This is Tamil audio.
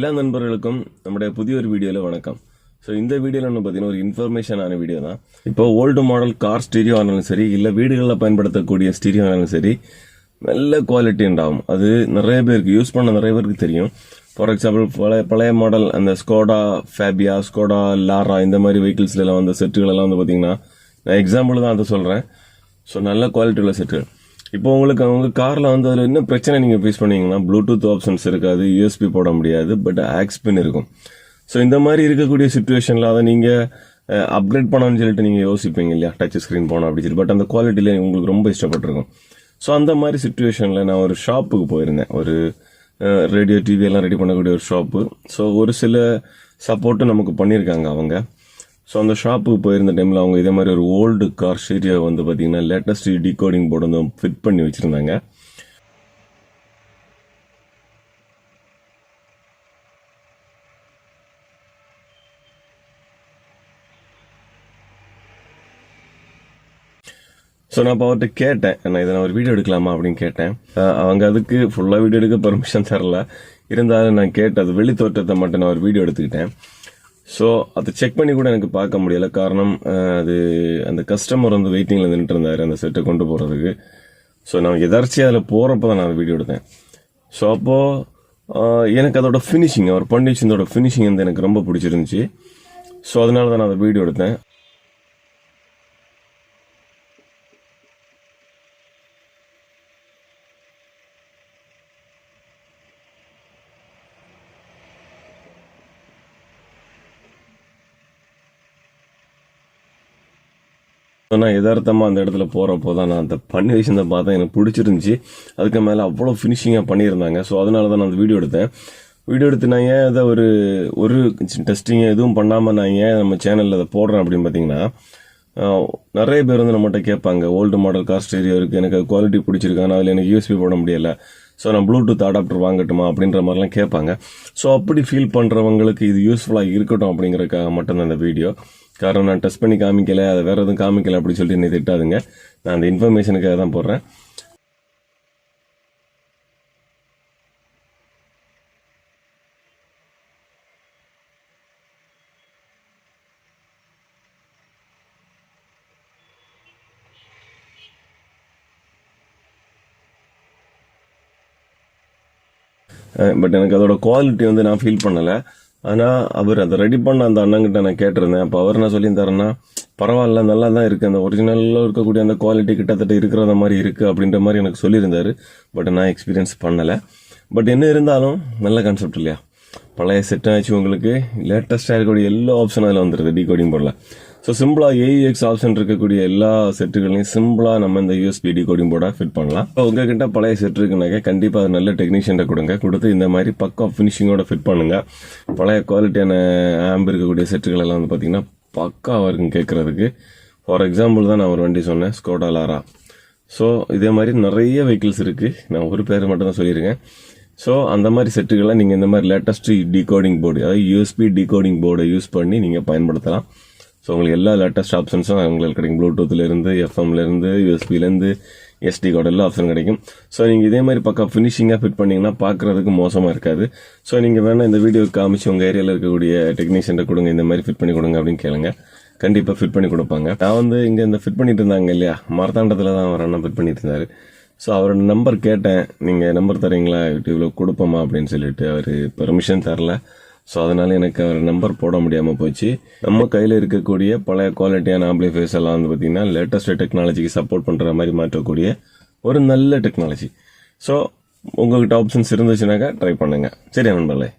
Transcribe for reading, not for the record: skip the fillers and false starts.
எல்லா நண்பர்களுக்கும் நம்முடைய புதிய ஒரு வீடியோவில் வணக்கம். ஸோ இந்த வீடியோவில் என்ன பார்த்தீங்கன்னா ஒரு இன்ஃபர்மேஷனான வீடியோ தான். இப்போ ஓல்டு மாடல் கார் ஸ்டீரியோ ஆனாலும் சரி, இல்லை வீடுகளில் பயன்படுத்தக்கூடிய ஸ்டீரியோ ஆனாலும் சரி, நல்ல குவாலிட்டி உண்டாகும். அது நிறைய பேருக்கு யூஸ் பண்ண நிறைய பேருக்கு தெரியும். ஃபார் எக்ஸாம்பிள் பழைய மாடல் அந்த ஸ்கோடா ஃபேபியா, ஸ்கோடா லாரா இந்த மாதிரி வெஹிக்கிள்ஸ்லாம் வந்த செட்டுகளெல்லாம் வந்து பார்த்தீங்கன்னா, நான் எக்ஸாம்பிள் தான் அதை சொல்கிறேன். ஸோ நல்ல குவாலிட்டி உள்ள செட்டுகள். இப்போ உங்களுக்கு அவங்க காரில் வந்து அதில் என்ன பிரச்சனை நீங்கள் ஃபேஸ் பண்ணீங்கன்னா, ப்ளூடூத் ஆப்ஷன்ஸ் இருக்காது, யூஎஸ்பி போட முடியாது, பட் ஆக்ஸ்பின் இருக்கும். ஸோ இந்த மாதிரி இருக்கக்கூடிய சுச்சுவேஷனில் அதை நீங்கள் அப்கிரேட் பண்ணணும்னு சொல்லிட்டு நீங்கள் யோசிப்பீங்க இல்லையா, டச் ஸ்க்ரீன் போனோம் அப்படின்னு சொல்லி. பட் அந்த குவாலிட்டியில் உங்களுக்கு ரொம்ப இஷ்டப்பட்டிருக்கும். ஸோ அந்த மாதிரி சுச்சுவேஷனில் நான் ஒரு ஷாப்புக்கு போயிருந்தேன், ஒரு ரேடியோ டிவி எல்லாம் ரெடி பண்ணக்கூடிய ஒரு ஷாப்பு. ஸோ ஒரு சில சப்போர்ட்டும் நமக்கு பண்ணியிருக்காங்க அவங்க. ஸோ அந்த ஷாப்புக்கு போயிருந்த டைமில் அவங்க இதே மாதிரி ஒரு ஓல்டு கார் ஸ்டீரியோ வந்து பார்த்தீங்கன்னா லேட்டஸ்ட் டிகோடிங் போர்டு வந்து ஃபிட் பண்ணி வச்சுருந்தாங்க. ஸோ நான் இப்போ அவர்கிட்ட கேட்டேன், நான் இதை நான் ஒரு வீடியோ எடுக்கலாமா அப்படின்னு கேட்டேன். அவங்க அதுக்கு ஃபுல்லாக வீடியோ எடுக்க பெர்மிஷன் தரல. இருந்தாலும் நான் கேட்டேன், அது வெளி தோற்றத்தை மட்டும் நான் ஒரு வீடியோ எடுத்துக்கிட்டேன். ஸோ அதை செக் பண்ணி கூட எனக்கு பார்க்க முடியலை. காரணம், அது அந்த கஸ்டமர் வந்து வெயிட்டிங்கில் நின்றுட்டு இருந்தார் அந்த செட்டை கொண்டு போகிறதுக்கு. ஸோ நான் எதாச்சும் அதில் போகிறப்ப தான் நான் வீடியோ எடுத்தேன். ஸோ அப்போது எனக்கு அதோட ஃபினிஷிங், அவர் பண்ணி வச்சிருந்தோட ஃபினிஷிங் வந்து எனக்கு ரொம்ப பிடிச்சிருந்துச்சி. ஸோ அதனால தான் நான் அதை வீடியோ எடுத்தேன். நான் யதார்த்தமாக அந்த இடத்துல போகிறப்போ தான் நான் அந்த பண்ணி வச்சிருந்த பார்த்தா எனக்கு பிடிச்சிருந்துச்சி. அதுக்கு மேலே அவ்வளோ ஃபினிஷிங்காக பண்ணியிருந்தாங்க. ஸோ அதனால தான் நான் அந்த வீடியோ எடுத்தேன். வீடியோ எடுத்து நான் ஏன் அதை ஒரு டெஸ்டிங் எதுவும் பண்ணாமல் நான் ஏன் நம்ம சேனலில் அதை போடுறேன் அப்படின்னு பார்த்தீங்கன்னா, நிறைய பேர் வந்து நம்மகிட்ட கேட்பாங்க, ஓல்டு மாடல் கார் ஸ்டீரியோ இருக்குது, எனக்கு அது குவாலிட்டி பிடிச்சிருக்கு, ஆனால் அதில் எனக்கு யூஎஸ்பி போட முடியலை, ஸோ நான் ப்ளூடூத் அடாப்டர் வாங்கட்டுமா அப்படின்ற மாதிரிலாம் கேட்பாங்க. ஸோ அப்படி ஃபீல் பண்ணுறவங்களுக்கு இது யூஸ்ஃபுல்லாக இருக்கட்டும் அப்படிங்கிறதுக்காக மட்டும்தான் அந்த வீடியோ. காரணம், நான் டெஸ்ட் பண்ணி காமிக்கல, அதை வேறு எதுவும் காமிக்கல அப்படின்னு சொல்லிட்டு என்னை திட்டாதுங்க. நான் அந்த இன்ஃபர்மேஷனுக்காக தான் போடுறேன். பட் எனக்கு அதோட குவாலிட்டி வந்து நான் ஃபீல் பண்ணலை. ஆனால் அவர் அதை ரெடி பண்ண அந்த அண்ணங்கிட்ட நான் கேட்டிருந்தேன். அப்போ அவர் என்ன சொல்லியிருந்தாருன்னா, பரவாயில்ல, நல்லா தான் இருக்குது, அந்த ஒரிஜினலில் இருக்கக்கூடிய அந்த குவாலிட்டி கிட்டத்தட்ட இருக்கிற மாதிரி இருக்குது அப்படின்ற மாதிரி எனக்கு சொல்லியிருந்தார். பட் நான் எக்ஸ்பீரியன்ஸ் பண்ணலை. பட் என்ன இருந்தாலும் நல்ல கான்செப்ட் இல்லையா, பழைய செட்டாச்சு உங்களுக்கு லேட்டஸ்டாக இருக்கக்கூடிய எல்லா ஆப்ஷனும் அதில் வந்துடுது டிகோடிங் போர்டில். ஸோ சிம்பிளாக ஏஇஎக்ஸ் ஆப்ஷன் இருக்கக்கூடிய எல்லா செட்டுகளையும் சிம்பிளாக நம்ம இந்த யூஎஸ்பி டிகோடிங் போர்டாக ஃபிட் பண்ணலாம். இப்போ உங்ககிட்ட பழைய செட் இருக்குனாக்க கண்டிப்பாக அது நல்ல டெக்னீஷியன்ட்ட கொடுத்து இந்த மாதிரி பக்கா ஃபினிஷிங்கோட ஃபிட் பண்ணுங்கள். பழைய குவாலிட்டியான ஆம்பு இருக்கக்கூடிய செட்டுகள் எல்லாம் வந்து பார்த்தீங்கன்னா பக்காவாக இருக்கும் கேட்குறதுக்கு. ஃபார் எக்ஸாம்பிள் தான் நான் ஒரு வண்டி சொன்னேன், ஸ்கோடா லாரா. ஸோ இதே மாதிரி நிறைய வெஹிக்கிள்ஸ் இருக்குது, நான் ஒரு பேர் மட்டும் தான் சொல்லியிருக்கேன். ஸோ அந்த மாதிரி செட்டுகளை நீங்கள் இந்த மாதிரி லேட்டஸ்ட் டிகோடிங் போர்டு, அதாவது யூஎஸ்பி டிகோடிங் போர்டை யூஸ் பண்ணி நீங்கள் பயன்படுத்தலாம். ஸோ உங்களுக்கு எல்லா லேட்டஸ்ட் ஆப்ஷன்ஸும் உங்களுக்கு கிடைக்கும். ப்ளூடூத்லேருந்து, எஃப்எம்லேருந்து, யூஎஸ்பிலேருந்து, எஸ்டி கார்டு எல்லா ஆப்ஷன் கிடைக்கும். ஸோ நீங்கள் இதே மாதிரி பக்கம் ஃபினிஷிங்காக ஃபிட் பண்ணிங்கன்னா பார்க்குறதுக்கு மோசமாக இருக்காது. ஸோ நீங்கள் வேணால் இந்த வீடியோ காமிச்சு உங்கள் ஏரியாவில் இருக்கக்கூடிய டெக்னீஷியன்ட்ட கொடுங்க, இந்த மாதிரி ஃபிட் பண்ணி கொடுங்க அப்படின்னு கேளுங்க, கண்டிப்பாக ஃபிட் பண்ணி கொடுப்பாங்க. நான் வந்து இங்கே இந்த ஃபிட் பண்ணிட்டு இருந்தாங்க இல்லையா, மார்த்தாண்டத்தில் தான் அவர் அண்ணன் ஃபிட் பண்ணிட்டு இருந்தார். ஸோ அவரோட நம்பர் கேட்டேன், நீங்கள் நம்பர் தரீங்களா, யூடியூப்பில் கொடுப்போமா அப்படின்னு சொல்லிட்டு. அவர் பெர்மிஷன் தரல. ஸோ அதனால எனக்கு அவர் நம்பர் போட முடியாமல் போச்சு. நம்ம கையில் இருக்கக்கூடிய பழைய குவாலிட்டியான ஆம்பிளிஃபையர்ஸ் எல்லாம் வந்து பார்த்தீங்கன்னா லேட்டஸ்ட் டெக்னாலஜிக்கு சப்போர்ட் பண்ணுற மாதிரி மாற்றக்கூடிய ஒரு நல்ல டெக்னாலஜி. ஸோ உங்கள்கிட்ட ஆப்ஷன்ஸ் இருந்துச்சுனாக்கா ட்ரை பண்ணுங்கள். சரியா நண்பர்களே?